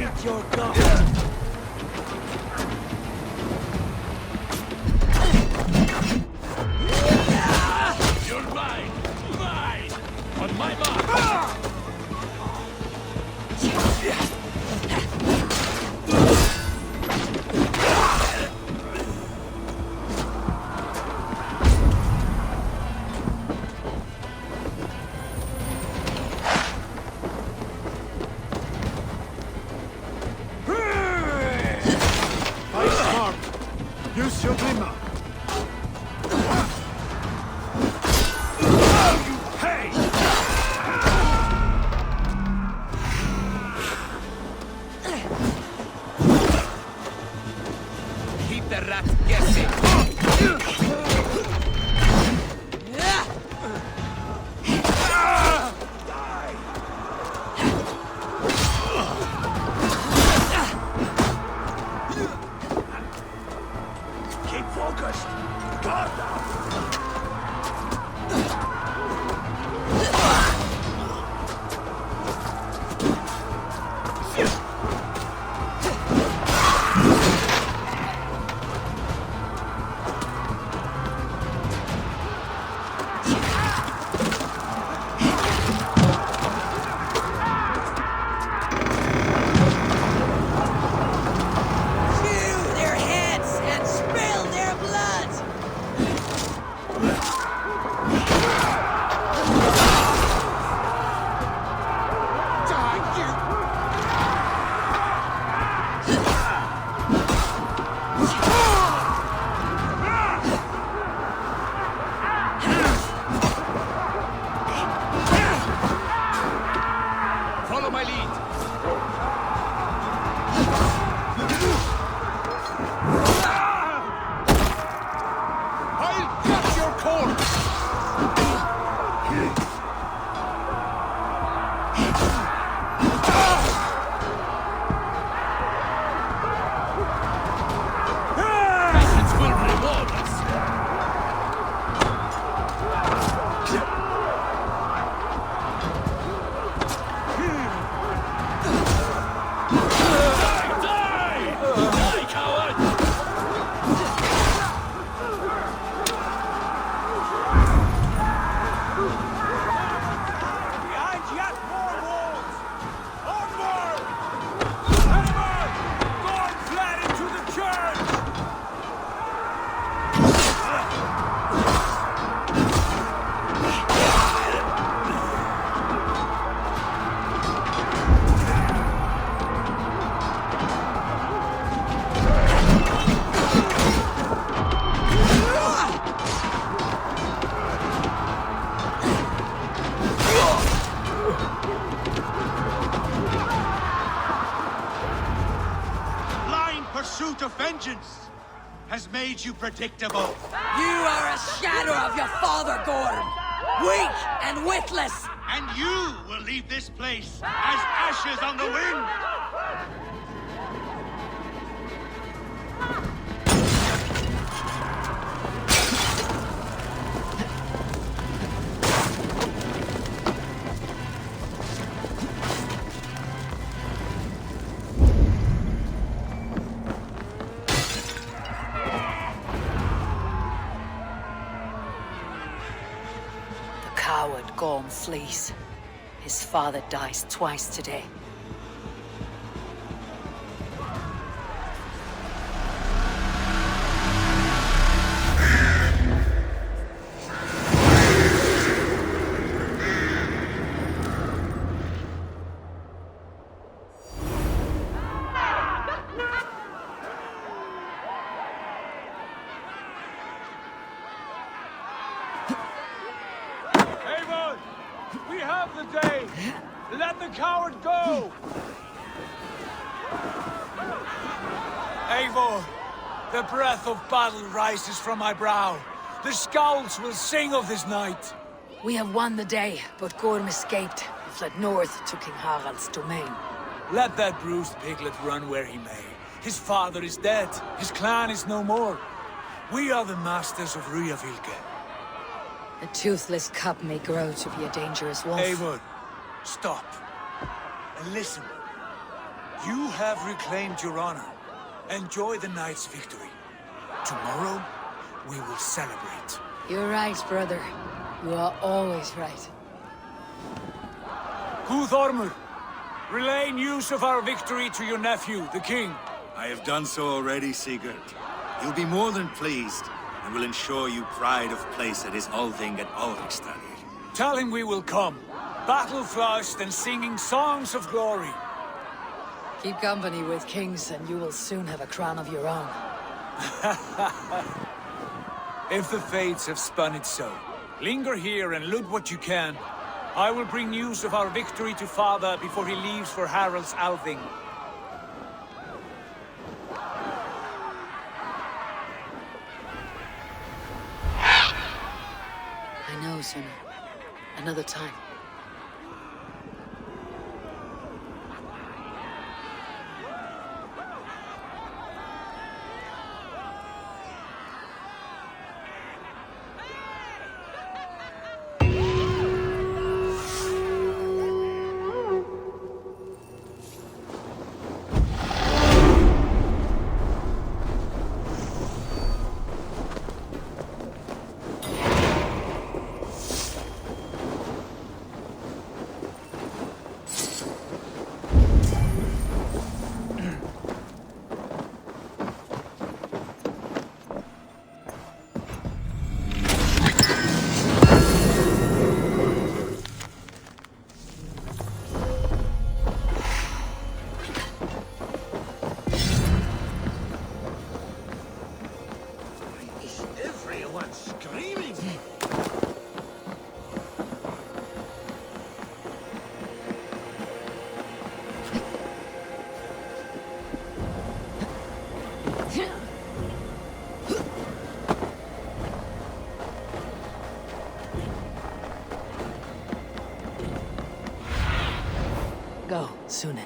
eat your gun! You're mine! Mine! On my mark! Use your glimmer. Hey! Keep the rat guessing. Keep focused. Guard down. Follow my lead. I'll cut your corpse! Patience will reward us. Die, coward! Behind yet more walls! Onward! Onward! Going flat into the church! Blind pursuit of vengeance has made you predictable. You are a shadow of your father, Gorm! Weak and witless! And you will leave this place as ashes on the wind. The coward Gorm flees. His father dies twice today. Avon! We have the day! Let the coward go! Eivor, the breath of battle rises from my brow. The scouts will sing of this night. We have won the day, but Gorm escaped and fled north to King Harald's domain. Let that bruised piglet run where he may. His father is dead. His clan is no more. We are the masters of Ryjavilke. A toothless cub may grow to be a dangerous wolf. Eivor, stop. And listen. You have reclaimed your honor. Enjoy the night's victory. Tomorrow, we will celebrate. You're right, brother. You are always right. Guthormur, relay news of our victory to your nephew, the king. I have done so already, Sigurd. He'll be more than pleased, and will ensure you pride of place at his Althing at Ulrichstad. Tell him we will come, battle-flushed and singing songs of glory. Keep company with kings, and you will soon have a crown of your own. If the fates have spun it so, linger here and loot what you can. I will bring news of our victory to father before he leaves for Harald's Althing. I know, Suna. Another time. Everyone screaming! Go, Sunan.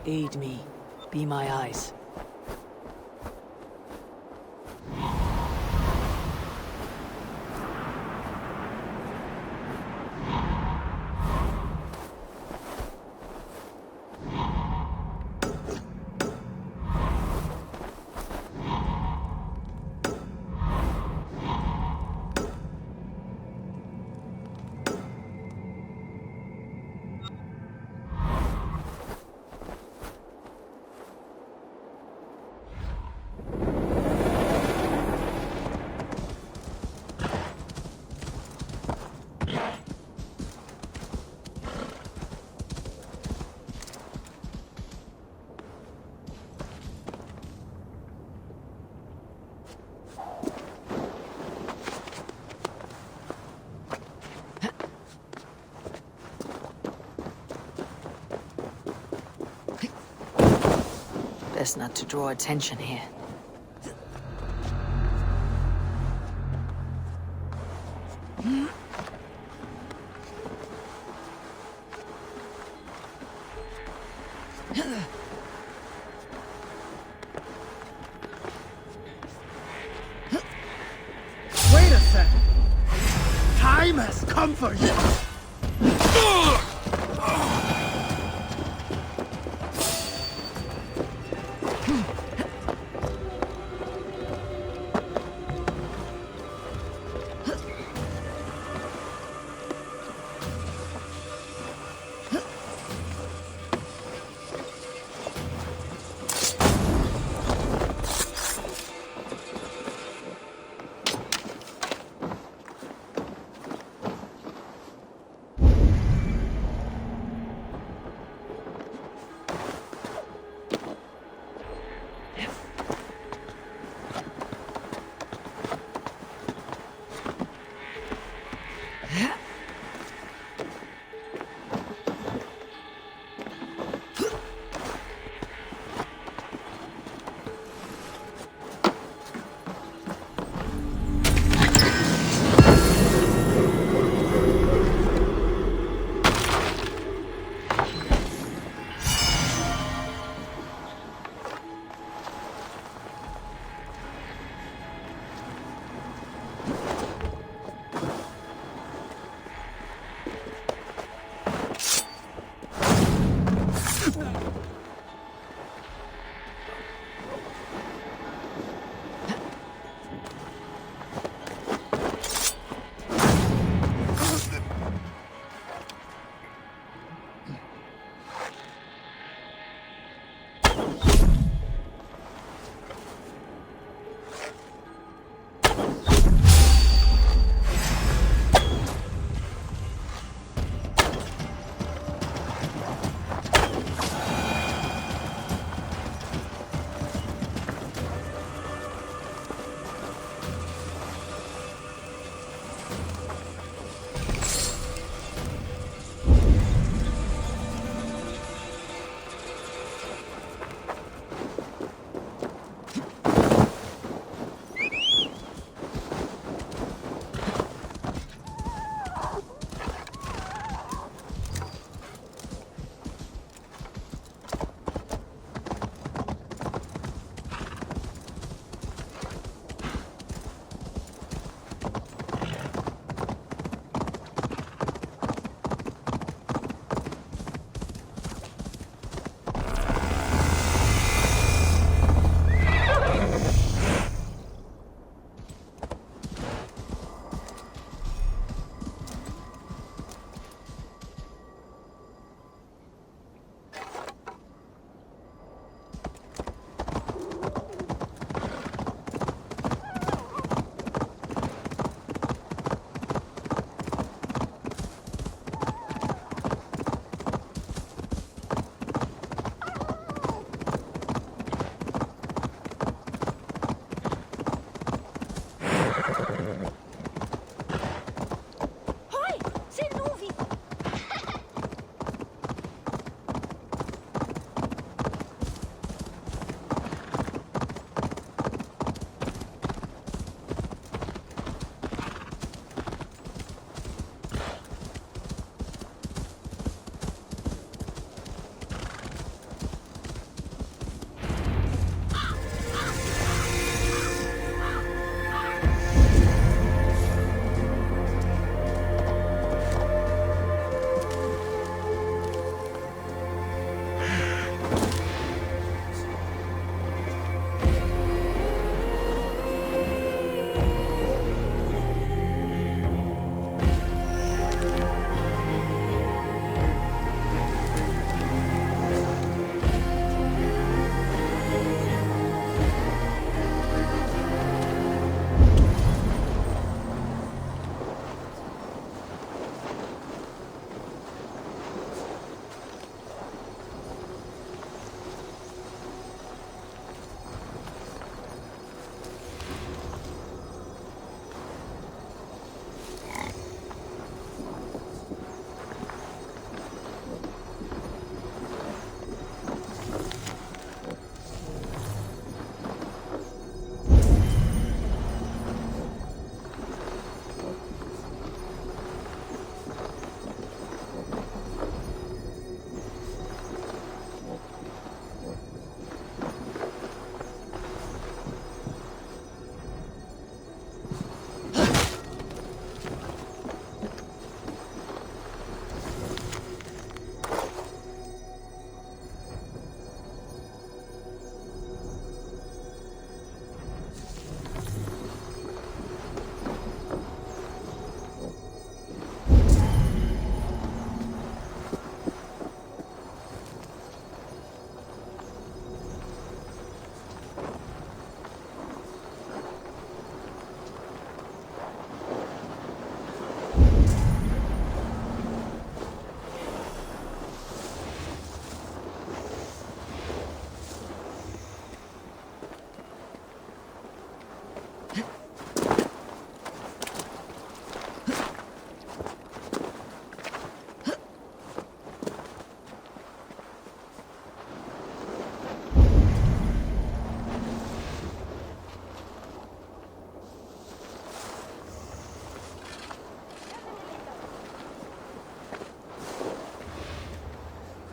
Aid me. Be my eyes. Best not to draw attention here. Wait a second. Time has come for you.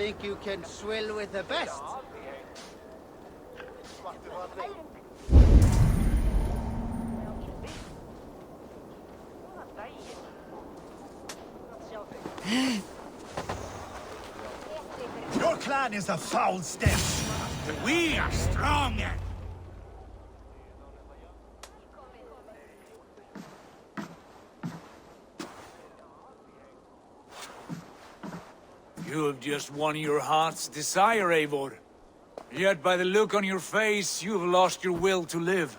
think you can swill with the best? Your clan is a foul stench. We are stronger. You have just won your heart's desire, Eivor. Yet by the look on your face, you have lost your will to live.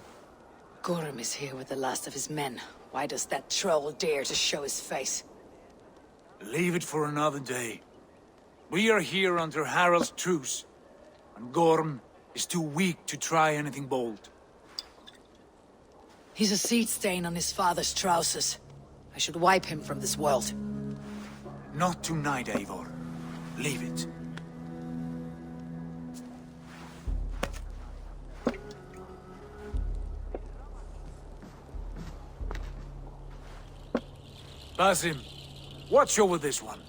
Gorm is here with the last of his men. Why does that troll dare to show his face? Leave it for another day. We are here under Harald's truce, and Gorm is too weak to try anything bold. He's a seed stain on his father's trousers. I should wipe him from this world. Not tonight, Eivor. Leave it. Basim, watch over this one,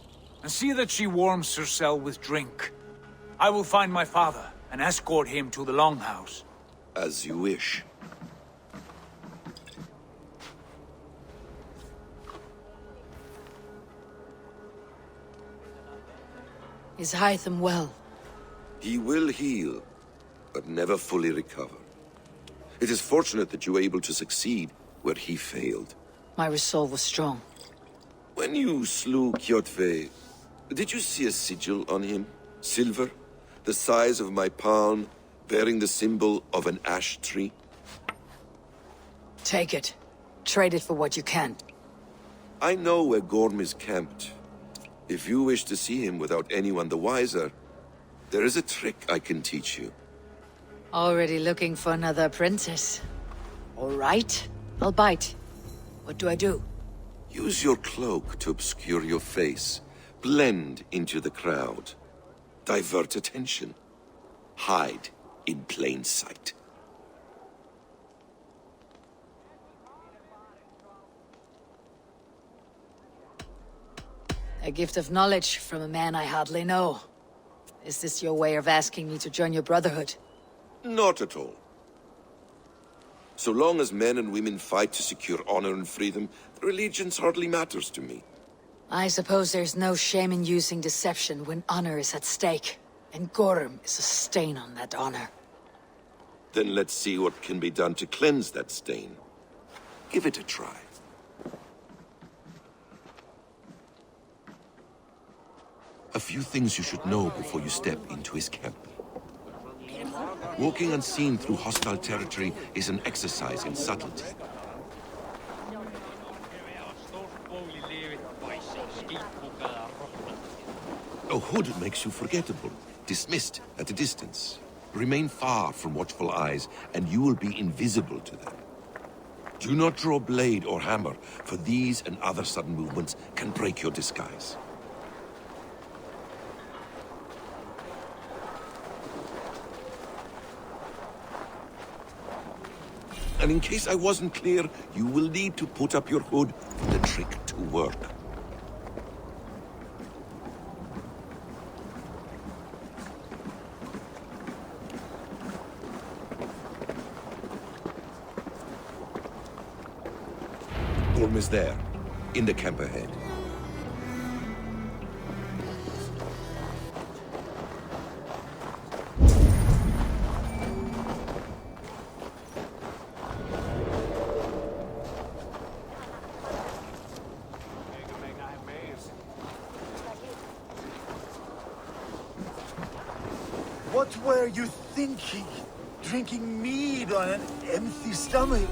and see that she warms herself with drink. I will find my father and escort him to the Longhouse. As you wish. Is Hytham well? He will heal, but never fully recover. It is fortunate that you were able to succeed where he failed. My resolve was strong. When you slew Kjotve, did you see a sigil on him? Silver, the size of my palm, bearing the symbol of an ash tree? Take it. Trade it for what you can. I know where Gorm is camped. If you wish to see him without anyone the wiser, there is a trick I can teach you. Already looking for another apprentice. All right, I'll bite. What do I do? Use your cloak to obscure your face. Blend into the crowd. Divert attention. Hide in plain sight. A gift of knowledge from a man I hardly know. Is this your way of asking me to join your brotherhood? Not at all. So long as men and women fight to secure honor and freedom, their allegiance hardly matters to me. I suppose there's no shame in using deception when honor is at stake. And Gorm is a stain on that honor. Then let's see what can be done to cleanse that stain. Give it a try. A few things you should know before you step into his camp. Walking unseen through hostile territory is an exercise in subtlety. A hood makes you forgettable, dismissed at a distance. Remain far from watchful eyes, and you will be invisible to them. Do not draw blade or hammer, for these and other sudden movements can break your disguise. And in case I wasn't clear, you will need to put up your hood for the trick to work. Gorm is there, in the camp ahead. What were you thinking? Drinking mead on an empty stomach?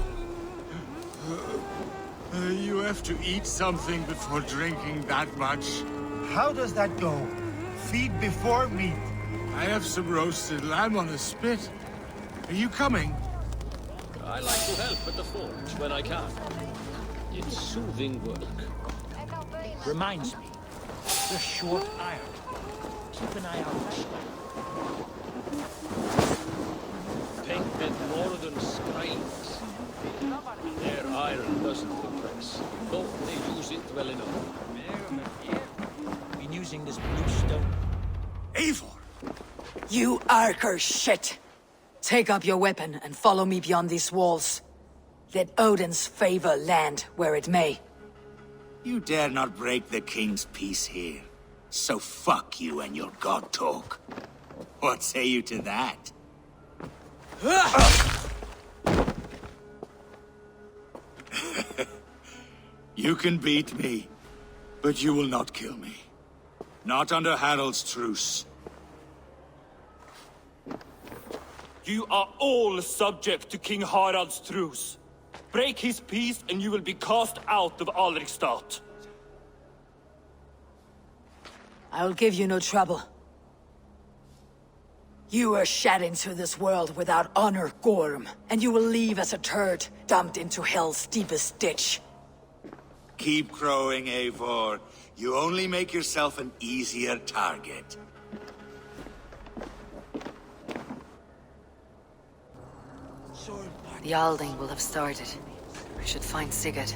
You have to eat something before drinking that much. How does that go? Feed before meat. I have some roasted lamb on a spit. Are you coming? I like to help at the forge when I can. It's soothing work. Reminds me, the short iron. Keep an eye out. Painted northern scribes. Their iron doesn't impress. Don't they use it well enough? Been using this blue stone. Eivor! You Archer shit! Take up your weapon and follow me beyond these walls. Let Odin's favor land where it may. You dare not break the king's peace here. So fuck you and your god talk. What say you to that? You can beat me, but you will not kill me. Not under Harald's truce. You are all subject to King Harald's truce. Break his peace and you will be cast out of Alrikstad. I will give you no trouble. You were shed into this world without honor, Gorm, and you will leave as a turd, dumped into hell's deepest ditch. Keep crowing, Eivor. You only make yourself an easier target. The Alding will have started. I should find Sigurd.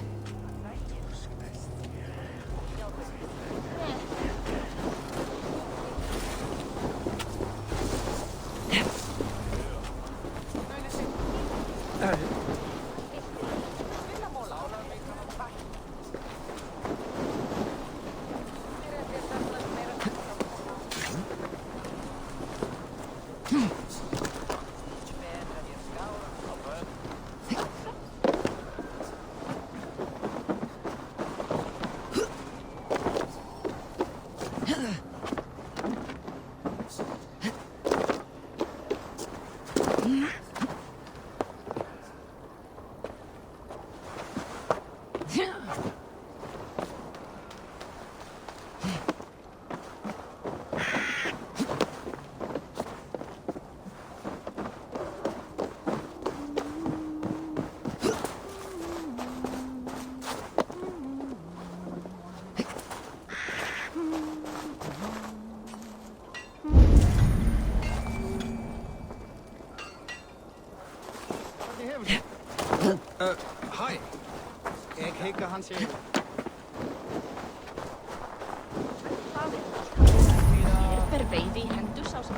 Hei. Jeg heter Hans Erik. Perveivi häntysaus.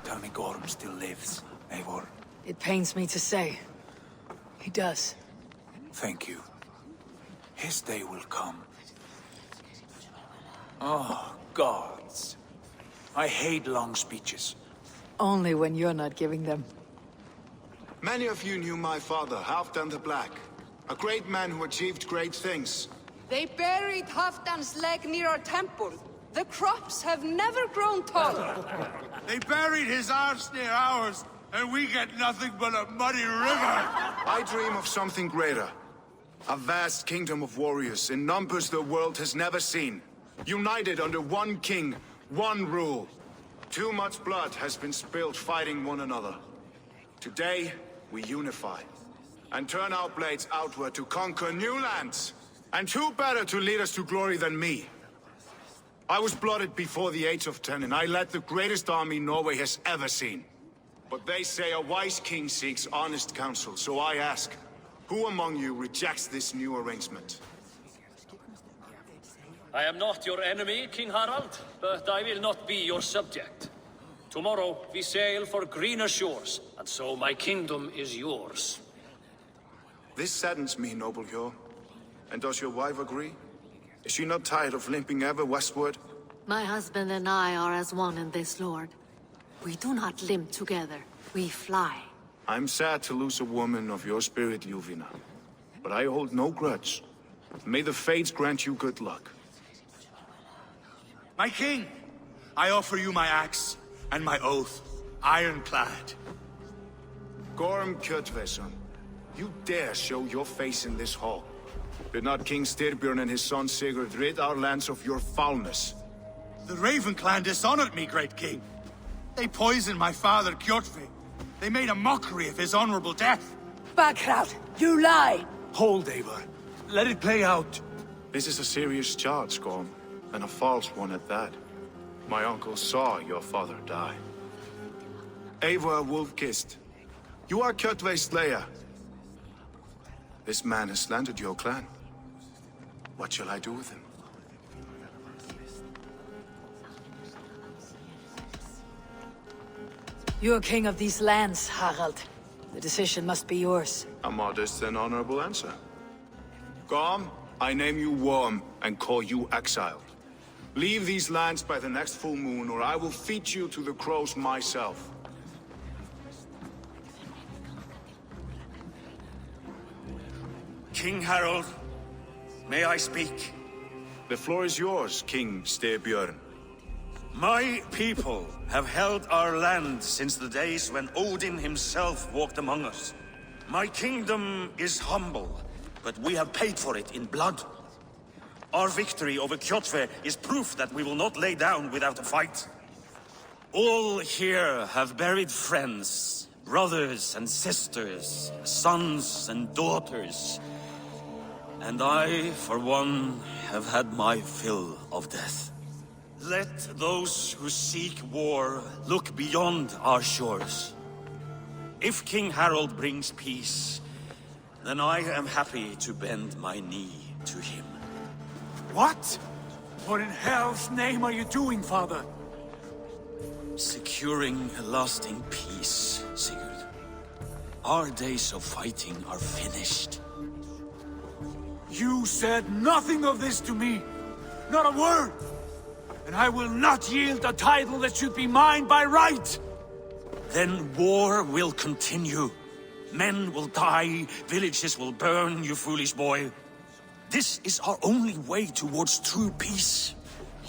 Tell me Gorm still lives, Eivor. It pains me to say. He does. Thank you. His day will come. Oh, gods. I hate long speeches. Only when you're not giving them. Many of you knew my father, Halfdan the Black. A great man who achieved great things. They buried Halfdan's leg near our temple. The crops have never grown taller. They buried his arse near ours, and we get nothing but a muddy river. I dream of something greater. A vast kingdom of warriors in numbers the world has never seen. United under one king, one rule. Too much blood has been spilled fighting one another. Today, we unify. And turn our blades outward to conquer new lands. And who better to lead us to glory than me? I was blooded before the age of 10, and I led the greatest army Norway has ever seen. But they say a wise king seeks honest counsel, so I ask, who among you rejects this new arrangement? I am not your enemy, King Harald, but I will not be your subject. Tomorrow we sail for greener shores, and so my kingdom is yours. This saddens me, noble Hjor. And does your wife agree? Is she not tired of limping ever westward? My husband and I are as one in this, Lord. We do not limp together, we fly. I'm sad to lose a woman of your spirit, Yuvina. But I hold no grudge. May the fates grant you good luck. My king, I offer you my axe and my oath, ironclad. Gorm Kjotveson, you dare show your face in this hall. Did not King Styrbjörn and his son Sigurd rid our lands of your foulness? The Raven clan dishonored me, great king. They poisoned my father, Kjotve. They made a mockery of his honorable death. Backrout, you lie! Hold, Eivor. Let it play out. This is a serious charge, Gorm, and a false one at that. My uncle saw your father die. Eivor Wolf-Kissed, you are Kjotve's slayer. This man has slandered your clan. What shall I do with him? You're king of these lands, Harald. The decision must be yours. A modest and honorable answer. Gorm, I name you Worm and call you exiled. Leave these lands by the next full moon, or I will feed you to the crows myself. King Harald, may I speak? The floor is yours, King Styrbjörn. My people have held our land since the days when Odin himself walked among us. My kingdom is humble, but we have paid for it in blood. Our victory over Kjotve is proof that we will not lay down without a fight. All here have buried friends, brothers and sisters, sons and daughters. And I, for one, have had my fill of death. Let those who seek war look beyond our shores. If King Harald brings peace, then I am happy to bend my knee to him. What? What in hell's name are you doing, father? Securing a lasting peace, Sigurd. Our days of fighting are finished. You said nothing of this to me. Not a word. And I will not yield a title that should be mine by right. Then war will continue. Men will die, villages will burn, you foolish boy. This is our only way towards true peace.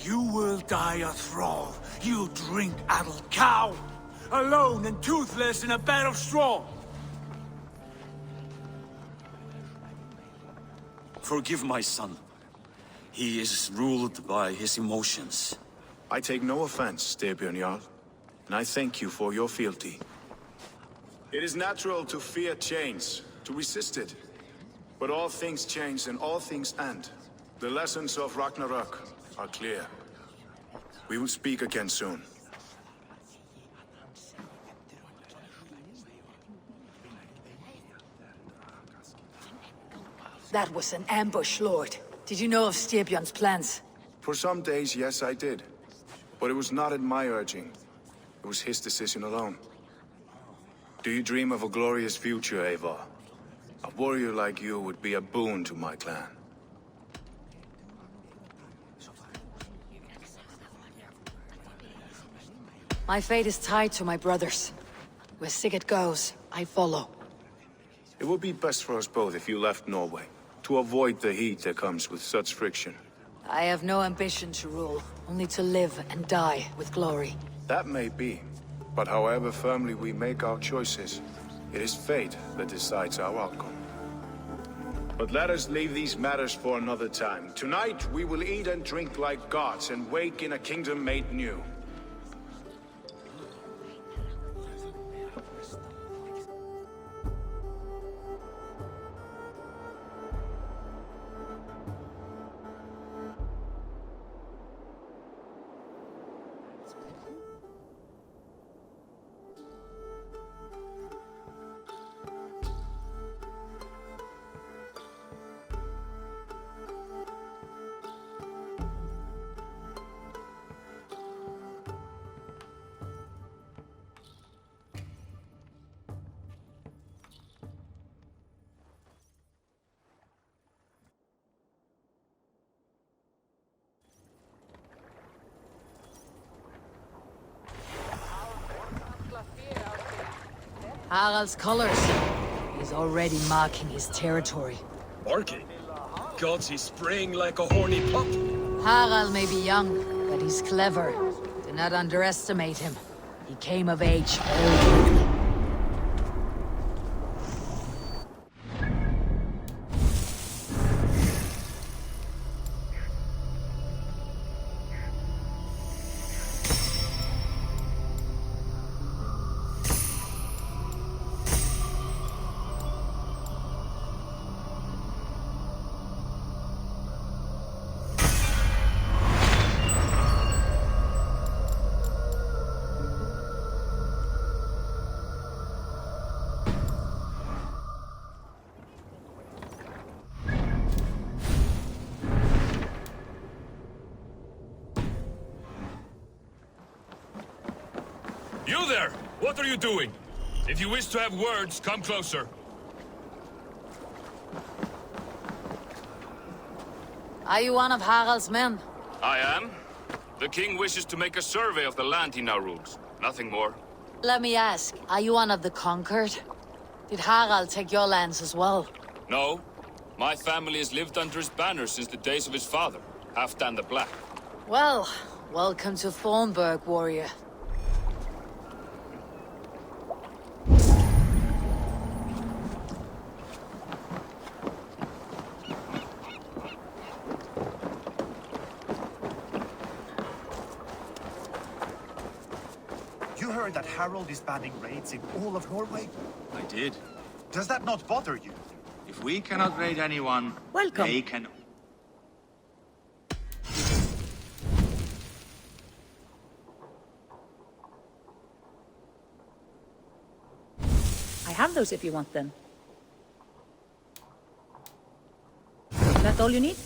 You will die a thrall. You drink-addled cow. Alone and toothless in a bed of straw. Forgive my son. He is ruled by his emotions. I take no offense, Styrbjörn Jarl, and I thank you for your fealty. It is natural to fear change, to resist it. But all things change and all things end. The lessons of Ragnarok are clear. We will speak again soon. That was an ambush, Lord. Did you know of Styrbjörn's plans? For some days, yes, I did. But it was not at my urging. It was his decision alone. Do you dream of a glorious future, Eivor? A warrior like you would be a boon to my clan. My fate is tied to my brothers. Where Sigurd goes, I follow. It would be best for us both if you left Norway, to avoid the heat that comes with such friction. I have no ambition to rule, only to live and die with glory. That may be, but however firmly we make our choices, it is fate that decides our outcome. But let us leave these matters for another time. Tonight, we will eat and drink like gods and wake in a kingdom made new. Harald's colors. He's already marking his territory. Marking? Gods, he's spraying like a horny pup. Harald may be young, but he's clever. Do not underestimate him. He came of age early. You there! What are you doing? If you wish to have words, come closer. Are you one of Harald's men? I am. The king wishes to make a survey of the land he now rules. Nothing more. Let me ask, are you one of the conquered? Did Harald take your lands as well? No. My family has lived under his banner since the days of his father, Halfdan the Black. Well, welcome to Thornburg, warrior. You heard that Harald is banning raids in all of Norway? I did. Does that not bother you? If we cannot raid anyone, Welcome. they can... I have those if you want them. That's all you need?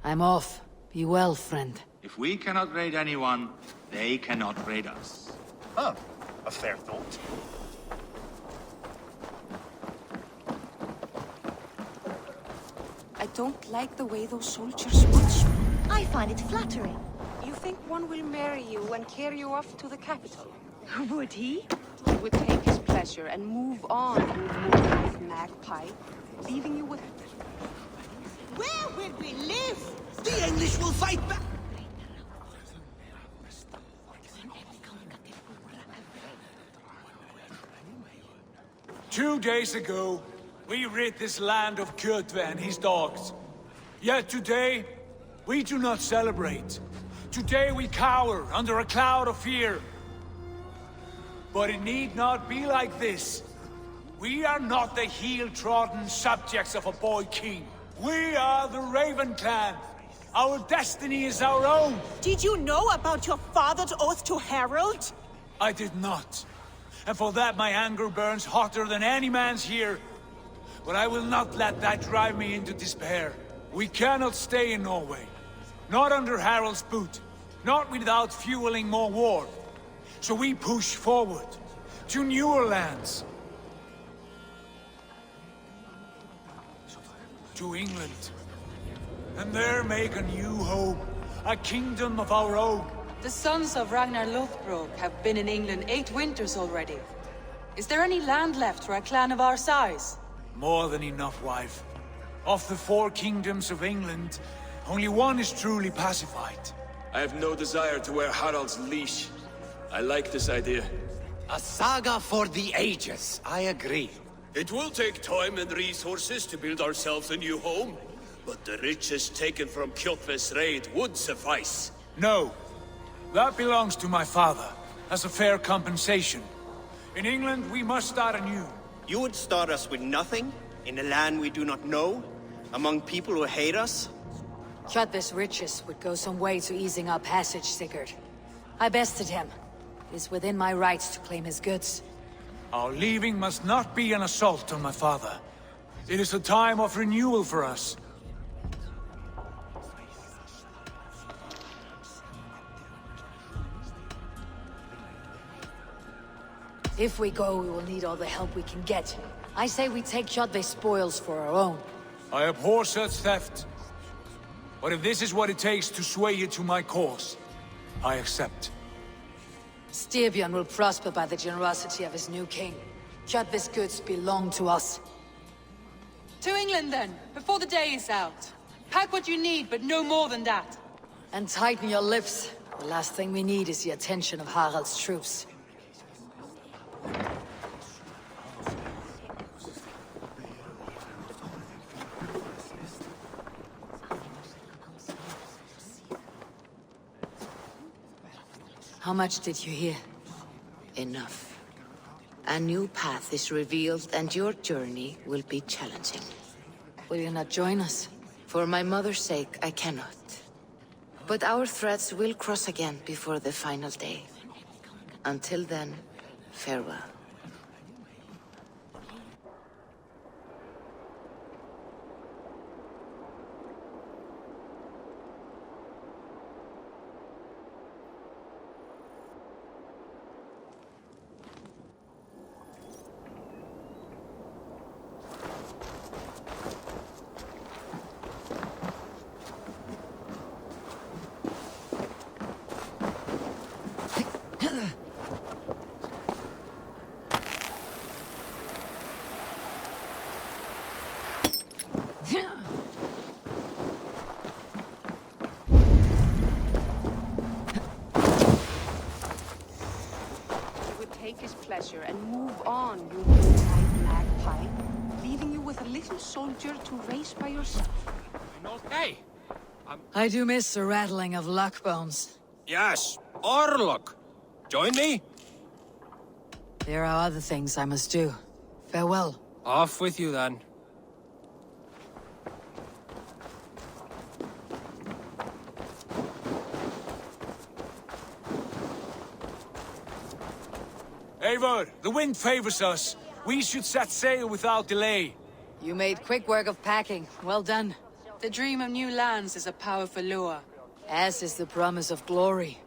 I'm off. Be well, friend. If we cannot raid anyone, they cannot raid us. Huh. A fair thought. I don't like the way those soldiers watch me. I find it flattering. You think one will marry you and carry you off to the capital? Would he? He would take his pleasure and move on, with Magpie, leaving you with... Where will we live? The English will fight back! 2 days ago, we rid this land of Kjotve and his dogs. Yet today, we do not celebrate. Today we cower under a cloud of fear. But it need not be like this. We are not the heel-trodden subjects of a boy king. We are the Raven clan. Our destiny is our own. Did you know about your father's oath to Harald? I did not. And for that my anger burns hotter than any man's here. But I will not let that drive me into despair. We cannot stay in Norway. Not under Harald's boot. Not without fueling more war. So we push forward. to newer lands. To England. And there make a new home, a kingdom of our own. The sons of Ragnar Lothbrok have been in England 8 winters already. Is there any land left for a clan of our size? More than enough, wife. Of the 4 kingdoms of England, only one is truly pacified. I have no desire to wear Harald's leash. I like this idea. A saga for the ages, I agree. It will take time and resources to build ourselves a new home, but the riches taken from Kjotve's raid would suffice. No. That belongs to my father, as a fair compensation. In England, we must start anew. You would start us with nothing? In a land we do not know? Among people who hate us? Kjotve's riches would go some way to easing our passage, Sigurd. I bested him. It is within my rights to claim his goods. Our leaving must not be an assault on my father. It is a time of renewal for us. If we go, we will need all the help we can get. I say we take Kjotve's spoils for our own. I abhor such theft. But if this is what it takes to sway you to my cause, I accept. Styrbjörn will prosper by the generosity of his new king. Kjotve's goods belong to us. To England then, before the day is out. Pack what you need, but no more than that. And tighten your lips. The last thing we need is the attention of Harald's troops. How much did you hear? Enough. A new path is revealed and your journey will be challenging. Will you not join us? For my mother's sake, I cannot. But our threads will cross again before the final day. Until then, farewell. Pleasure and move on, you blue-eyed magpie, leaving you with a little soldier to race by yourself. Hey! I do miss the rattling of luck bones. Yes, Orlok. Join me? There are other things I must do. Farewell. Off with you then. Eivor, the wind favors us. We should set sail without delay. You made quick work of packing. Well done. The dream of new lands is a powerful lure. As is the promise of glory.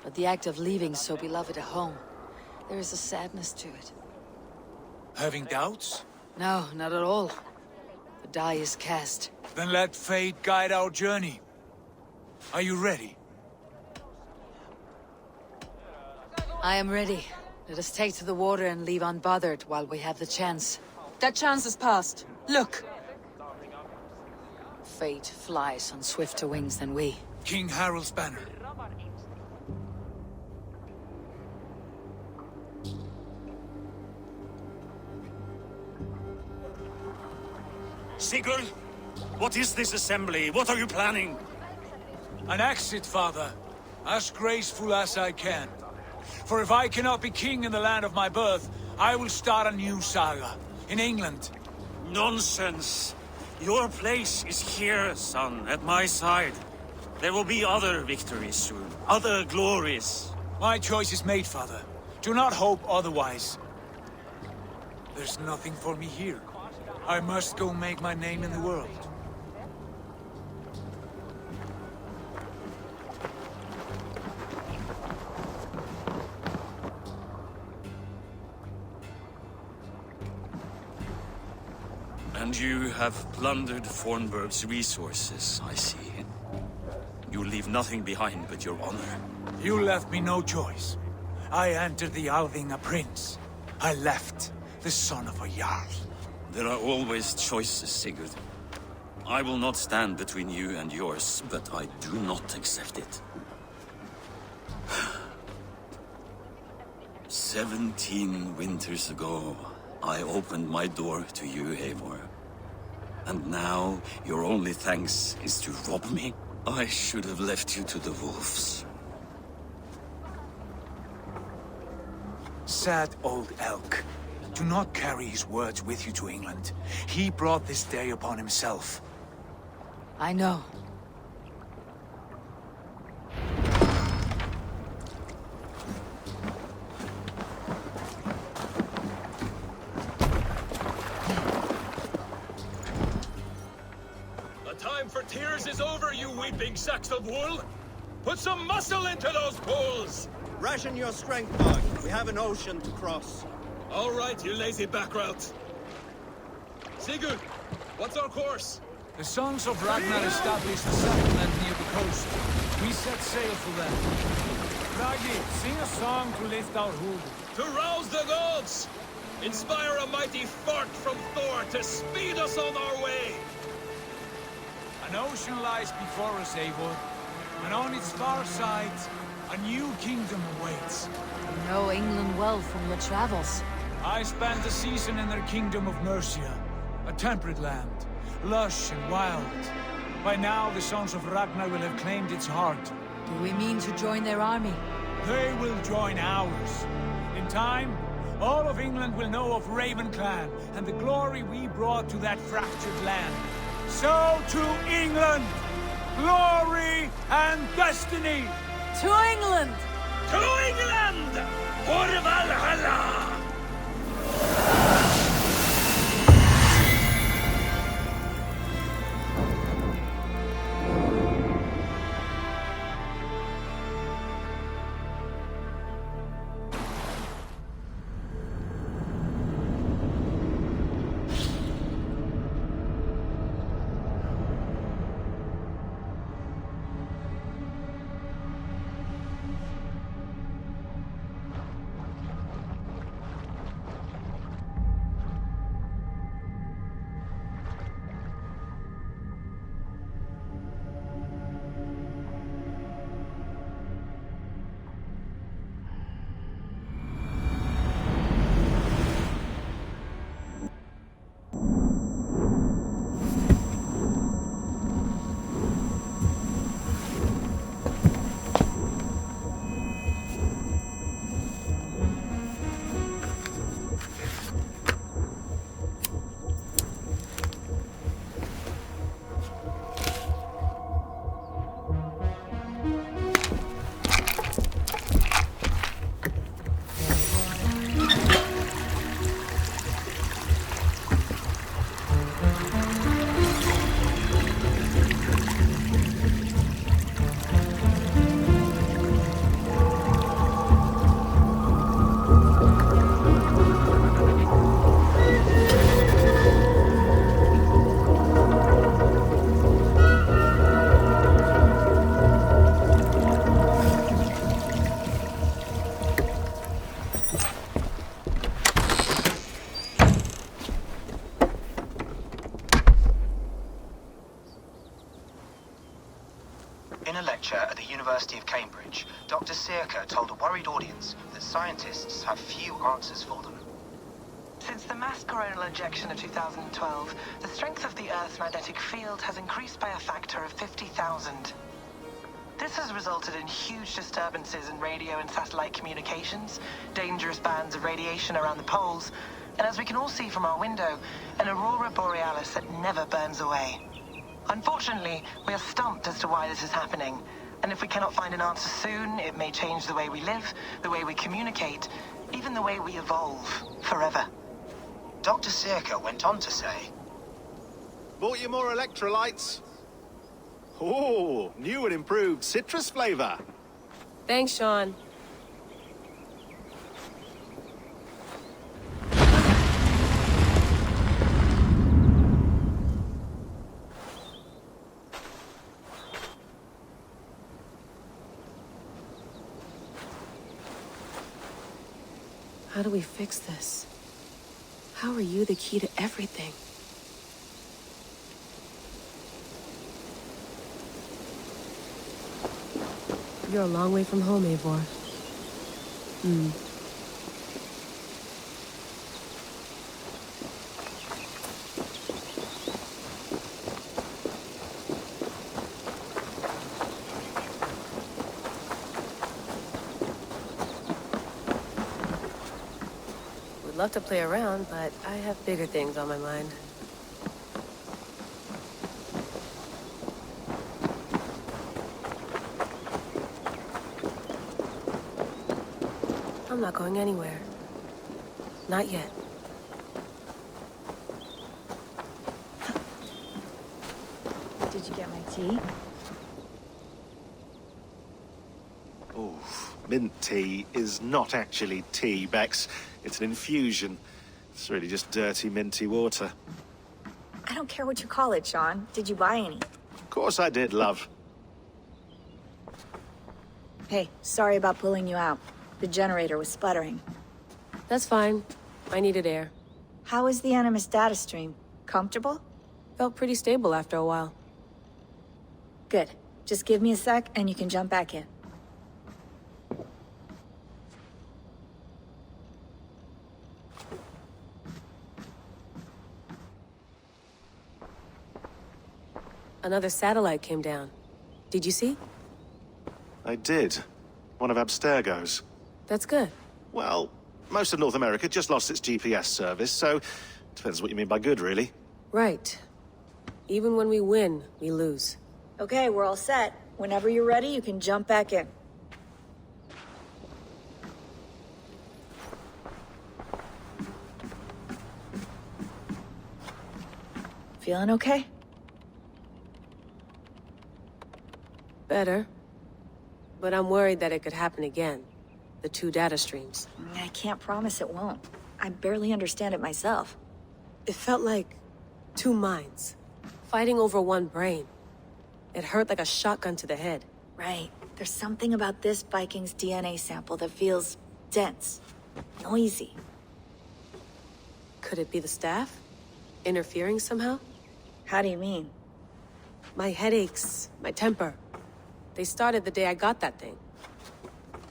But the act of leaving so beloved a home, there is a sadness to it. Having doubts? No, not at all. The die is cast. Then let fate guide our journey. Are you ready? I am ready. Let us take to the water and leave unbothered while we have the chance. That chance is past. Look! Fate flies on swifter wings than we. King Harald's banner. Sigurd, what is this assembly? What are you planning? An exit, father. As graceful as I can. For if I cannot be king in the land of my birth, I will start a new saga. In England. Nonsense. Your place is here, son, at my side. There will be other victories soon. Other glories. My choice is made, father. Do not hope otherwise. There's nothing for me here. I must go make my name in the world. And you have plundered Fornburg's resources, I see. You leave nothing behind but your honor. You left me no choice. I entered the Alving a prince. I left the son of a Jarl. There are always choices, Sigurd. I will not stand between you and yours, but I do not accept it. 17 winters ago, I opened my door to you, Eivor. And now, your only thanks is to rob me? I should have left you to the wolves. Sad old elk. Do not carry his words with you to England. He brought this day upon himself. I know. The time for tears is over, you weeping sacks of wool! Put some muscle into those bulls! Ration your strength, Bog. We have an ocean to cross. All right, you lazy backrout. Sigurd, what's our course? The Sons of Ragnar established a settlement near the coast. We set sail for them. Raggi, sing a song to lift our hood. To rouse the gods! Inspire a mighty fart from Thor to speed us on our way! An ocean lies before us, Eivor. And on its far side, a new kingdom awaits. You know England well from your travels. I spent a season in their kingdom of Mercia, a temperate land, lush and wild. By now, the Sons of Ragnar will have claimed its heart. Do we mean to join their army? They will join ours. In time, all of England will know of Ravenclan and the glory we brought to that fractured land. So to England! Glory and destiny! To England! To England! For Valhalla! In a lecture at the University of Cambridge, Dr. Circa told a worried audience that scientists have few answers for them. Since the mass coronal injection of 2012, the strength of the Earth's magnetic field has increased by a factor of 50,000. This has resulted in huge disturbances in radio and satellite communications, dangerous bands of radiation around the poles, and as we can all see from our window, an aurora borealis that never burns away. Unfortunately, we are stumped as to why this is happening, and if we cannot find an answer soon, it may change the way we live, the way we communicate, even the way we evolve, forever. Dr. Circa went on to say, Bought you more electrolytes? Oh, new and improved citrus flavor. Thanks, Sean. How do we fix this? How are you the key to everything? You're a long way from home, Eivor. Would love to play around, but I have bigger things on my mind. I'm not going anywhere. Not yet. Did you get my tea? Oh, mint tea is not actually tea, Bex. It's an infusion. It's really just dirty, minty water. I don't care what you call it, Sean. Did you buy any? Of course I did, love. Hey, sorry about pulling you out. The generator was sputtering. That's fine. I needed air. How is the Animus data stream? Comfortable? Felt pretty stable after a while. Good. Just give me a sec and you can jump back in. Another satellite came down. Did you see? I did. One of Abstergo's. That's good. Well, most of North America just lost its GPS service, so depends what you mean by good, really. Right. Even when we win, we lose. Okay, we're all set. Whenever you're ready, you can jump back in. Feeling okay? Better. But I'm worried that it could happen again. The two data streams. I can't promise it won't. I barely understand it myself. It felt like two minds, fighting over one brain. It hurt like a shotgun to the head. Right. There's something about this Viking's DNA sample that feels dense, noisy. Could it be the staff? Interfering somehow? How do you mean? My headaches, my temper. They started the day I got that thing.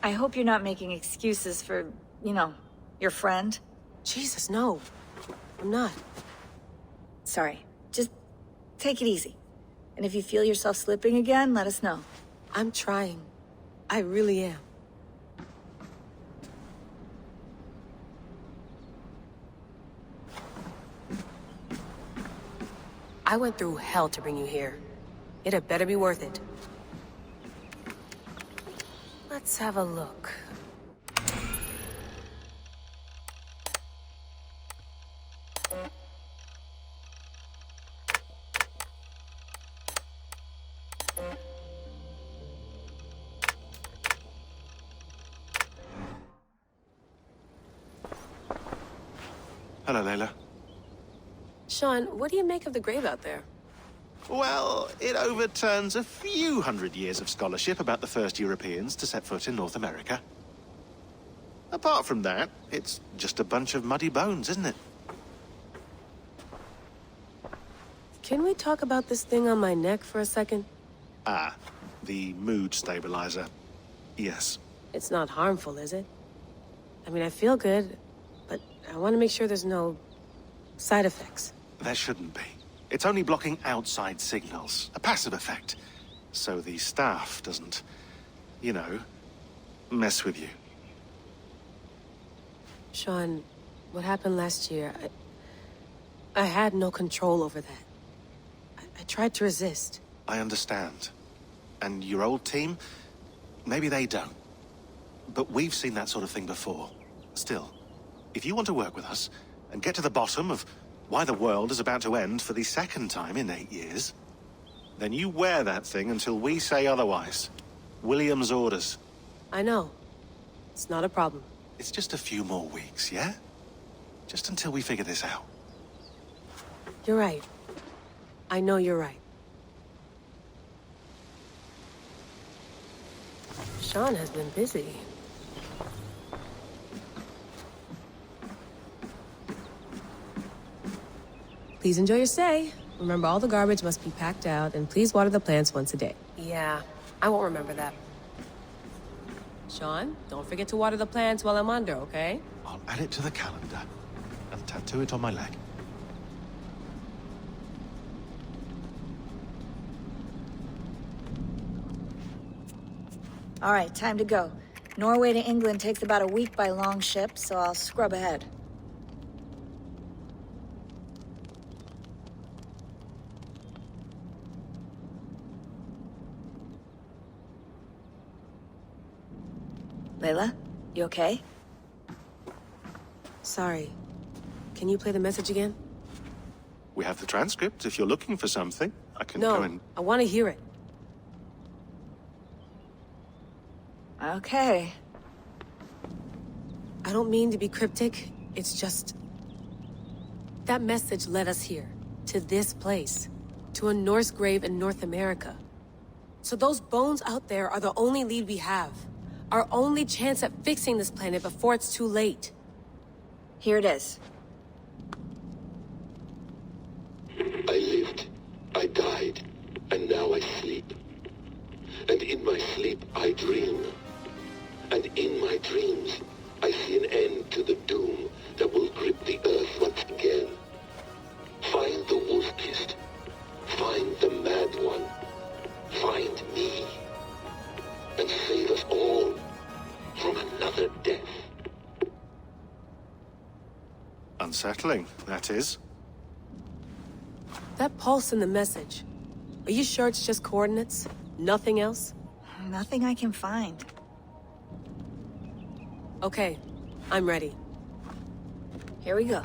I hope you're not making excuses for, you know, your friend. Jesus, no. I'm not. Sorry. Just take it easy. And if you feel yourself slipping again, let us know. I'm trying. I really am. I went through hell to bring you here. It had better be worth it. Let's have a look. Hello, Layla. Sean, what do you make of the grave out there? Well, it overturns a few hundred years of scholarship about the first Europeans to set foot in North America. Apart from that, it's just a bunch of muddy bones, isn't it? Can we talk about this thing on my neck for a second? Ah, the mood stabilizer. Yes. It's not harmful, is it? I mean, I feel good, but I want to make sure there's no side effects. There shouldn't be. It's only blocking outside signals, a passive effect. So the staff doesn't, you know, mess with you. Sean, what happened last year, I had no control over that. I tried to resist. I understand. And your old team, maybe they don't. But we've seen that sort of thing before. Still, if you want to work with us and get to the bottom of why the world is about to end for the second time in 8 years, then you wear that thing until we say otherwise. William's orders. I know. It's not a problem. It's just a few more weeks, yeah? Just until we figure this out. You're right. I know you're right. Sean has been busy. Please enjoy your stay. Remember, all the garbage must be packed out, and please water the plants once a day. Yeah, I won't remember that. Sean, don't forget to water the plants while I'm under, okay? I'll add it to the calendar and tattoo it on my leg. All right, time to go. Norway to England takes about a week by long ship, so I'll scrub ahead. Layla, you okay? Sorry. Can you play the message again? We have the transcript. If you're looking for something, I can go and... No, I want to hear it. Okay. I don't mean to be cryptic. It's just... that message led us here. To this place. To a Norse grave in North America. So those bones out there are the only lead we have. Our only chance at fixing this planet before it's too late. Here it is. I lived, I died, and now I sleep. And in my sleep I dream. And in my dreams, I see an end to the doom that will grip the earth once again. Find the wolf-kissed. Find the mad one. Find me. And save us all from another death. Unsettling, that is. That pulse in the message. Are you sure it's just coordinates? Nothing else? Nothing I can find. Okay, I'm ready. Here we go.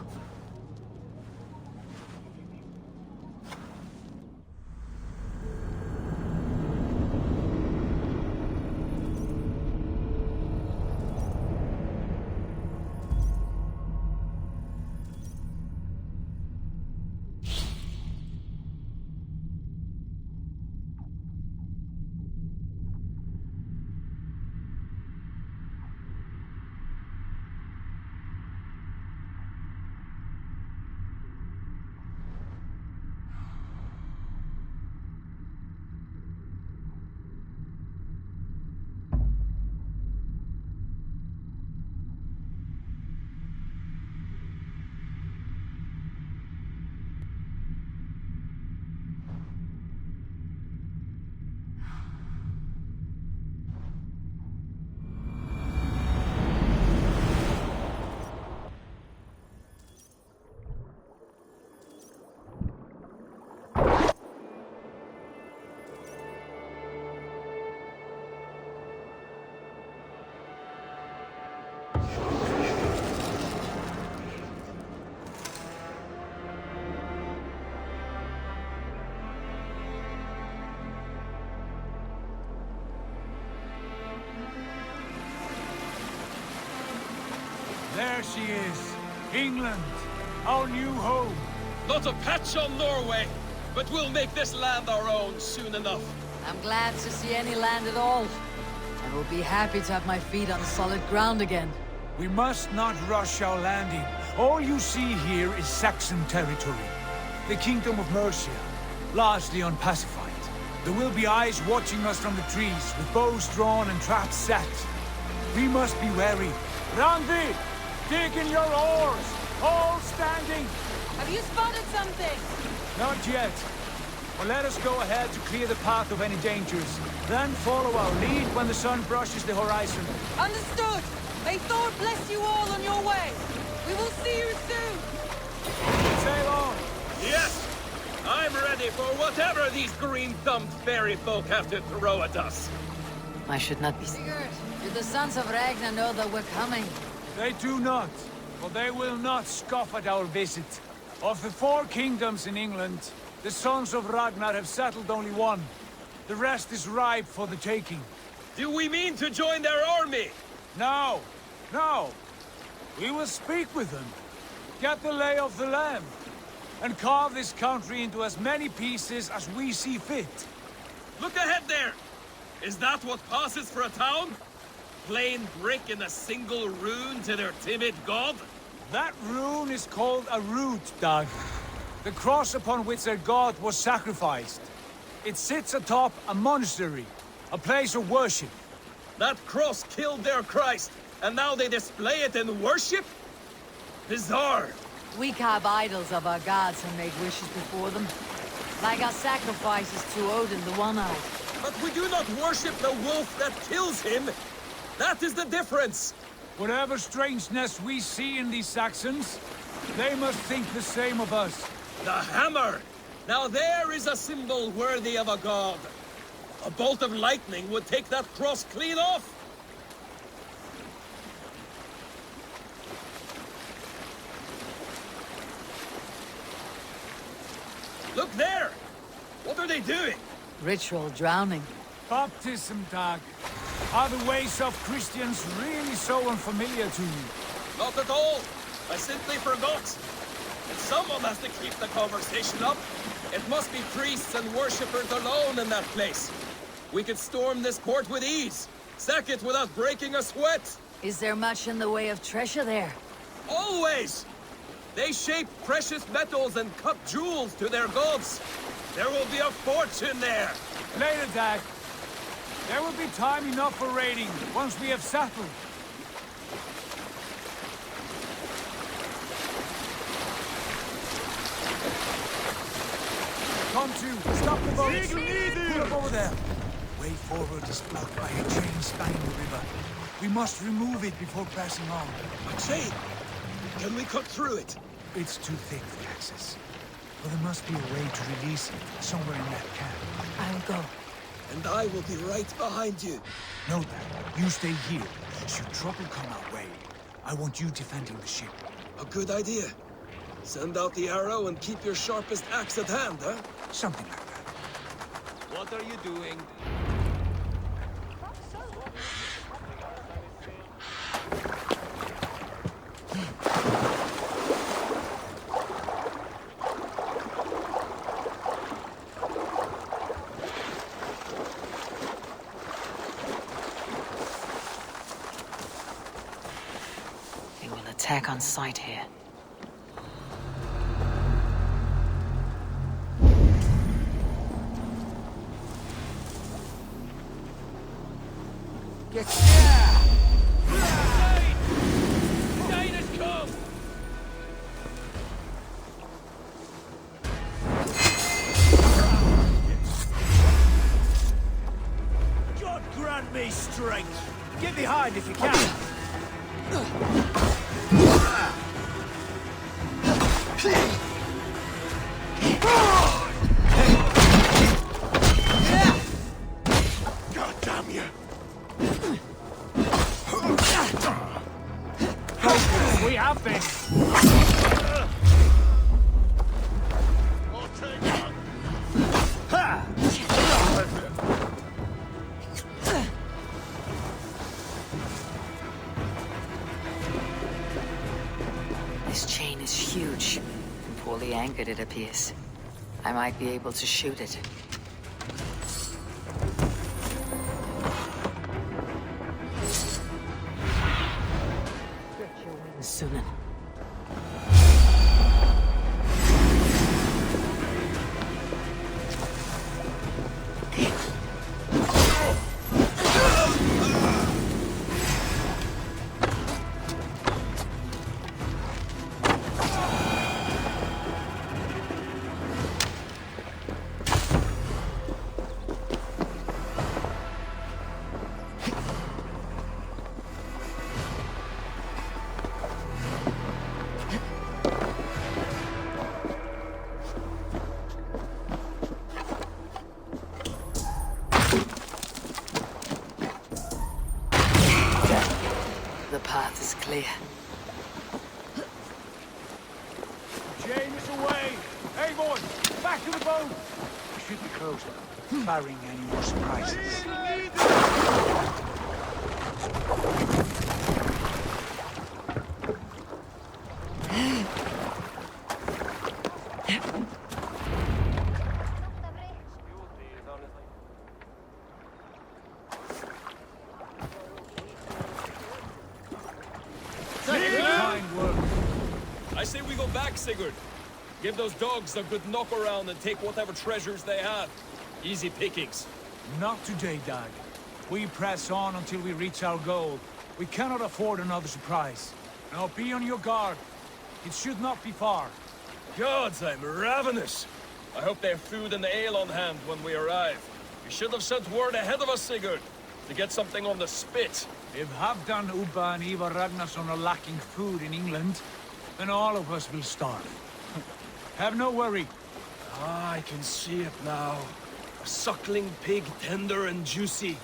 There she is. England, our new home. Not a patch on Norway, but we'll make this land our own soon enough. I'm glad to see any land at all. I will be happy to have my feet on solid ground again. We must not rush our landing. All you see here is Saxon territory. The Kingdom of Mercia, largely unpacified. There will be eyes watching us from the trees, with bows drawn and traps set. We must be wary. Randi! Dig in your oars! All standing! Have you spotted something? Not yet. But let us go ahead to clear the path of any dangers. Then follow our lead when the sun brushes the horizon. Understood! May Thor bless you all on your way! We will see you soon! Sail on! Yes! I'm ready for whatever these green-thumbed fairy folk have to throw at us. I should not be... Sigurd, do the sons of Ragnar know that we're coming? They do not, but they will not scoff at our visit. Of the 4 kingdoms in England, the sons of Ragnar have settled only one. The rest is ripe for the taking. Do we mean to join their army? No, no. We will speak with them, get the lay of the land, and carve this country into as many pieces as we see fit. Look ahead there! Is that what passes for a town? Plain brick and a single rune to their timid god? That rune is called a root, Doug. The cross upon which their god was sacrificed. It sits atop a monastery, a place of worship. That cross killed their Christ, and now they display it in worship? Bizarre. We carve idols of our gods and make wishes before them. Like our sacrifices to Odin, the One-Eyed. But we do not worship the wolf that kills him! That is the difference! Whatever strangeness we see in these Saxons, they must think the same of us. The hammer! Now there is a symbol worthy of a god. A bolt of lightning would take that cross clean off! Look there! What are they doing? Ritual drowning. Baptism, Dag. Are the ways of Christians really so unfamiliar to you? Not at all. I simply forgot. And someone has to keep the conversation up. It must be priests and worshippers alone in that place. We could storm this port with ease. Sack it without breaking a sweat. Is there much in the way of treasure there? Always! They shape precious metals and cut jewels to their gods. There will be a fortune there. Later, Dag. There will be time enough for raiding, once we have settled. Come to, stop the boat! Pull up over there. Way forward is blocked by a chain spanning the river. We must remove it before passing on. A chain? Can we cut through it? It's too thick for access. But there must be a way to release it, somewhere in that camp. I'll go. And I will be right behind you. Know that. You stay here. Should trouble come our way, I want you defending the ship. A good idea. Send out the arrow and keep your sharpest axe at hand, huh? Something like that. What are you doing? Attack on sight here. Get Dane has come! God grant me strength! Get behind if you can! God damn you! We have been! This chain is huge, and poorly anchored it appears. I might be able to shoot it. Stretch your wings, Sunan. The path is clear. James away! Hey, boys! Back to the boat! We should be close, barring any more surprises. I say we go back, Sigurd. Give those dogs a good knock around and take whatever treasures they have. Easy pickings. Not today, Dag. We press on until we reach our goal. We cannot afford another surprise. Now be on your guard. It should not be far. Gods, I'm ravenous. I hope they have food and ale on hand when we arrive. You should have sent word ahead of us, Sigurd, to get something on the spit. If Halfdan, Ubba and Ivar Ragnarsson are lacking food in England, then all of us will starve. Have no worry. Ah, I can see it now. A suckling pig, tender and juicy.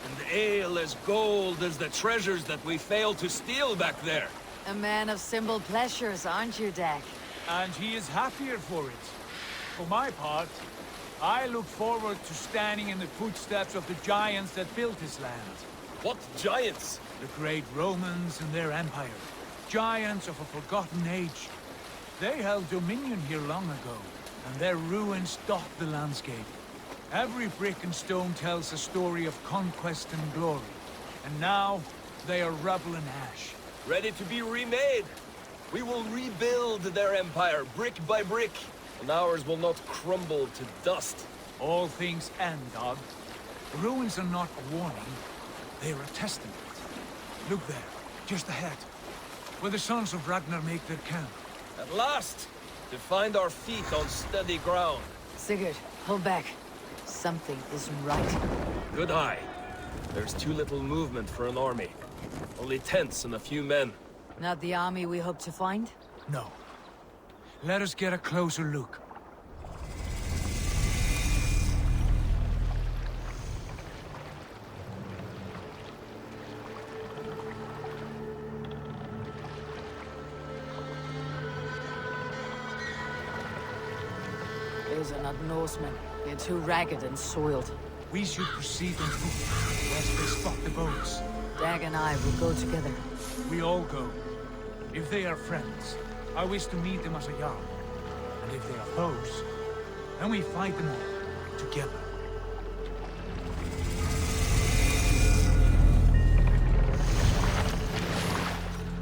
And ale as gold as the treasures that we failed to steal back there. A man of simple pleasures, aren't you, Dag? And he is happier for it. For my part, I look forward to standing in the footsteps of the giants that built this land. What giants? The great Romans and their empire. Giants of a forgotten age. They held dominion here long ago, and their ruins dot the landscape. Every brick and stone tells a story of conquest and glory. And now, they are rubble and ash. Ready to be remade. We will rebuild their empire, brick by brick, and ours will not crumble to dust. All things end, Dog. The ruins are not a warning, they are a testament. Look there, just ahead, where the sons of Ragnar make their camp. At last, to find our feet on steady ground. Sigurd, hold back. Something isn't right. Good eye. There's too little movement for an army. Only tents and a few men. Not the army we hope to find? No. Let us get a closer look. These are not Norsemen. They're too ragged and soiled. We should proceed on foot, lest they spot the boats. Dag and I will go together. We all go. If they are friends, I wish to meet them as a jarl. And if they are foes, then we fight them all, together.